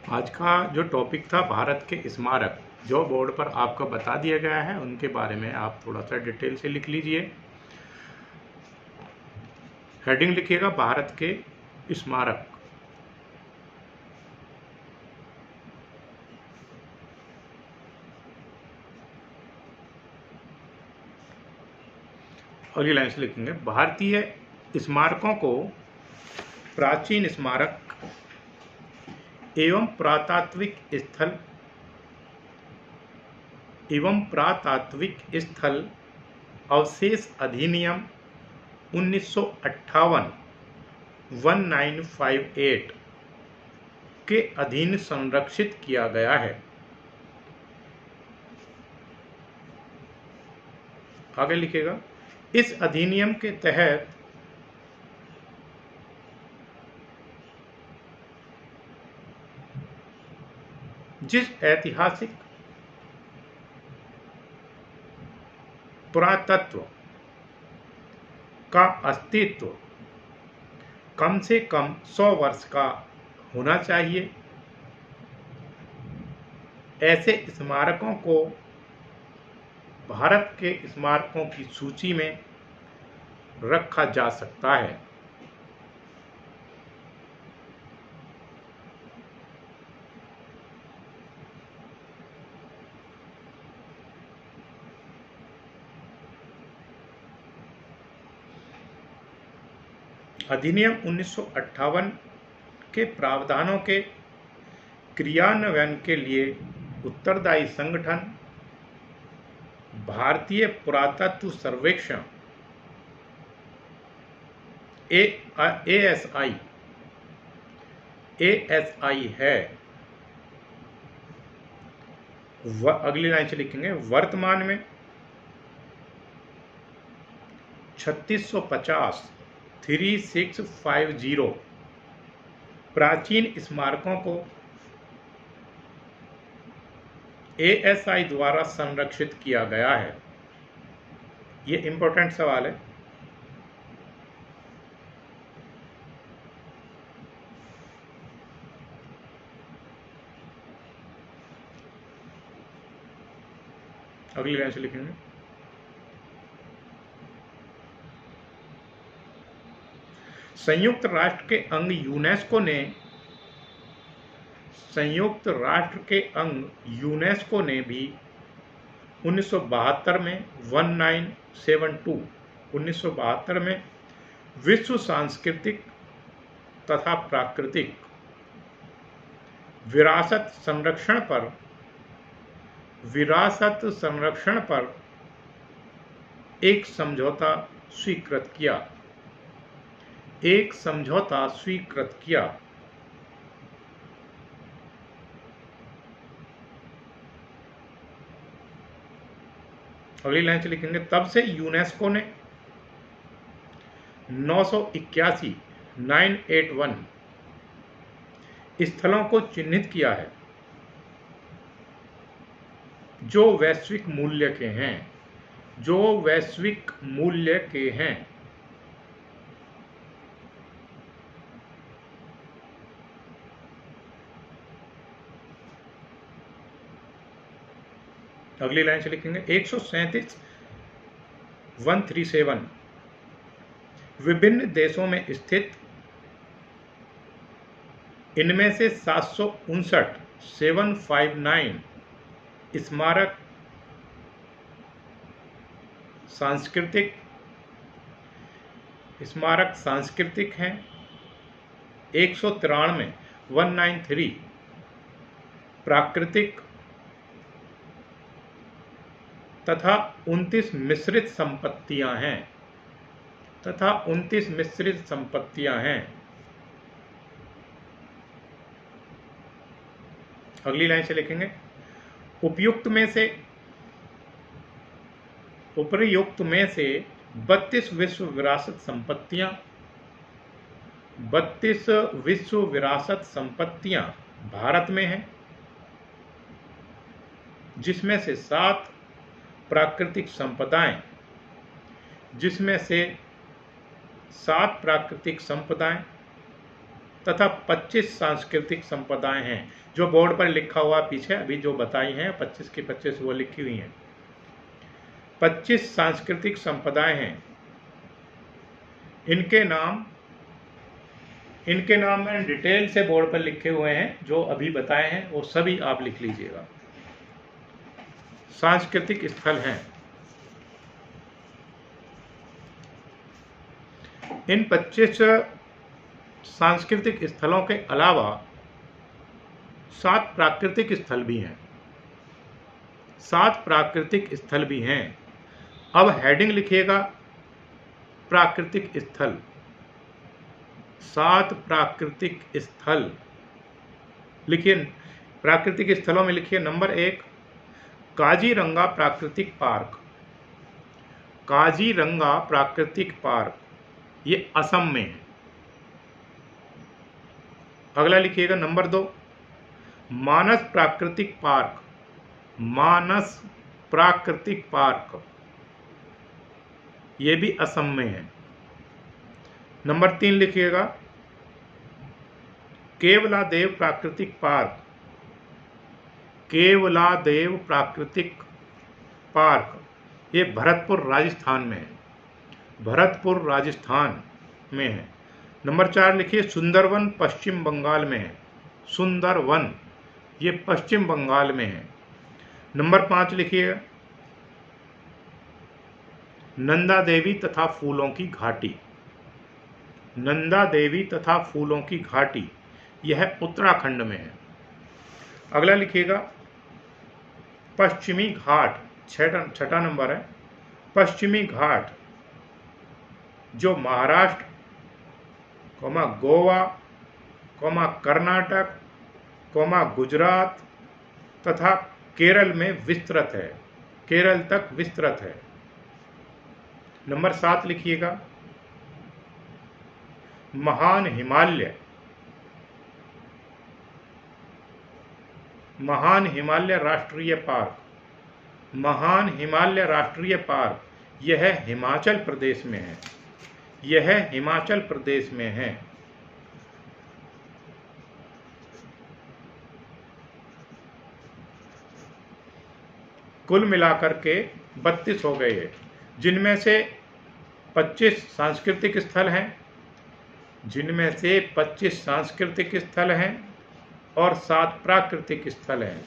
आज का जो टॉपिक था भारत के स्मारक, जो बोर्ड पर आपको बता दिया गया है उनके बारे में आप थोड़ा सा डिटेल से लिख लीजिए। हेडिंग लिखिएगा भारत के स्मारक। अगली लाइन से लिखेंगे भारतीय स्मारकों को प्राचीन स्मारक एवं पुरातात्विक स्थल अवशेष अधिनियम 1958 1958 के अधीन संरक्षित किया गया है। आगे लिखेगा इस अधिनियम के तहत जिस ऐतिहासिक पुरातत्व का अस्तित्व कम से कम 100 वर्ष का होना चाहिए, ऐसे स्मारकों को भारत के स्मारकों की सूची में रखा जा सकता है। अधिनियम 1958 के प्रावधानों के क्रियान्वयन के लिए उत्तरदायी संगठन भारतीय पुरातत्व सर्वेक्षण ASI है। अगली लाइन से लिखेंगे वर्तमान में 3650 प्राचीन स्मारकों को ASI द्वारा संरक्षित किया गया है। ये इंपॉर्टेंट सवाल है। अगली लाइन से लिखेंगे संयुक्त राष्ट्र के अंग यूनेस्को ने भी 1972 में विश्व सांस्कृतिक तथा प्राकृतिक विरासत संरक्षण पर एक समझौता स्वीकृत किया। अगली लाइन से लिखेंगे तब से यूनेस्को ने 981 स्थलों को चिन्हित किया है जो वैश्विक मूल्य के हैं। अगली लाइन से लिखेंगे 137 विभिन्न देशों में स्थित इनमें से 759 स्मारक सांस्कृतिक हैं। 193 प्राकृतिक तथा 29 मिश्रित संपत्तियां हैं। अगली लाइन से लिखेंगे उपर्युक्त में से 32 विश्व विरासत संपत्तियां भारत में हैं, जिसमें से 7 प्राकृतिक संपदाएं तथा 25 सांस्कृतिक संपदाएं हैं। जो बोर्ड पर लिखा हुआ पीछे अभी जो बताई हैं 25 की 25 वो लिखी हुई हैं। 25 सांस्कृतिक संपदाएं हैं। इनके नाम मैंने डिटेल से बोर्ड पर लिखे हुए हैं, जो अभी बताए हैं वो सभी आप लिख लीजिएगा। सांस्कृतिक स्थल हैं। इन 25 सांस्कृतिक स्थलों के अलावा 7 प्राकृतिक स्थल भी हैं। 7 प्राकृतिक स्थल भी हैं। अब हेडिंग लिखिएगा प्राकृतिक स्थल। 7 प्राकृतिक स्थल लिखिए। प्राकृतिक स्थलों में लिखिए नंबर 1 काजीरंगा प्राकृतिक पार्क। काजीरंगा प्राकृतिक पार्क ये असम में है। अगला लिखिएगा नंबर 2 मानस प्राकृतिक पार्क। मानस प्राकृतिक पार्क ये भी असम में है। नंबर 3 लिखिएगा केवलादेव प्राकृतिक पार्क। केवलादेव प्राकृतिक पार्क ये भरतपुर राजस्थान में है। भरतपुर राजस्थान में है। नंबर 4 लिखिए सुंदरवन पश्चिम बंगाल में है। सुंदरवन ये पश्चिम बंगाल में है। नंबर 5 लिखिए नंदा देवी तथा फूलों की घाटी। नंदा देवी तथा फूलों की घाटी यह उत्तराखंड में है। अगला लिखिएगा पश्चिमी घाट। छठा नंबर है पश्चिमी घाट, जो महाराष्ट्र, गोवा, कर्नाटक, गुजरात तथा केरल में विस्तृत है। केरल तक विस्तृत है। नंबर 7 लिखिएगा महान हिमालय। महान हिमालय राष्ट्रीय पार्क। महान हिमालय राष्ट्रीय पार्क यह हिमाचल प्रदेश में है। यह हिमाचल प्रदेश में है। कुल मिलाकर के 32 हो गए, जिनमें से 25 सांस्कृतिक स्थल हैं। जिनमें से 25 सांस्कृतिक स्थल हैं और 7 प्राकृतिक स्थल हैं।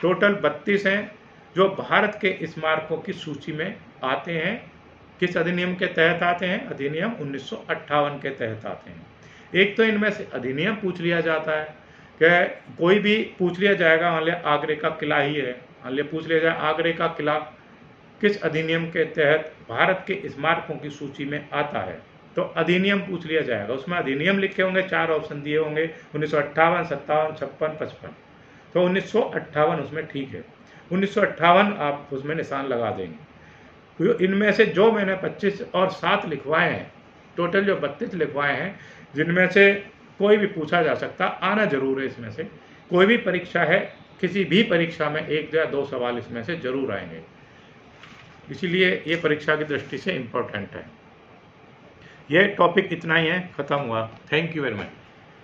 टोटल 32 हैं जो भारत के स्मारकों की सूची में आते हैं। किस अधिनियम के तहत आते हैं? अधिनियम 1958 के तहत आते हैं। एक तो इनमें से अधिनियम पूछ लिया जाता है कि कोई भी पूछ लिया जाएगा, मान लिया आगरे का किला ही है, मान लिया पूछ लिया जाए आगरे का किला किस अधिनियम के तहत भारत के स्मारकों की सूची में आता है, तो अधिनियम पूछ लिया जाएगा। उसमें अधिनियम लिखे होंगे, 4 ऑप्शन दिए होंगे 1958, 57, 56, 55। तो 1958 उसमें ठीक है। 1958 आप उसमें निशान लगा देंगे। इनमें से जो मैंने 25 और 7 लिखवाए हैं, टोटल जो 32 लिखवाए हैं, जिनमें से कोई भी पूछा जा सकता, आना जरूर है। इसमें से कोई भी परीक्षा है, किसी भी परीक्षा में 1 या 2 सवाल इसमें से जरूर आएंगे। इसीलिए ये परीक्षा की दृष्टि से इम्पोर्टेंट है। यह टॉपिक इतना ही है, ख़त्म हुआ। Thank you very much.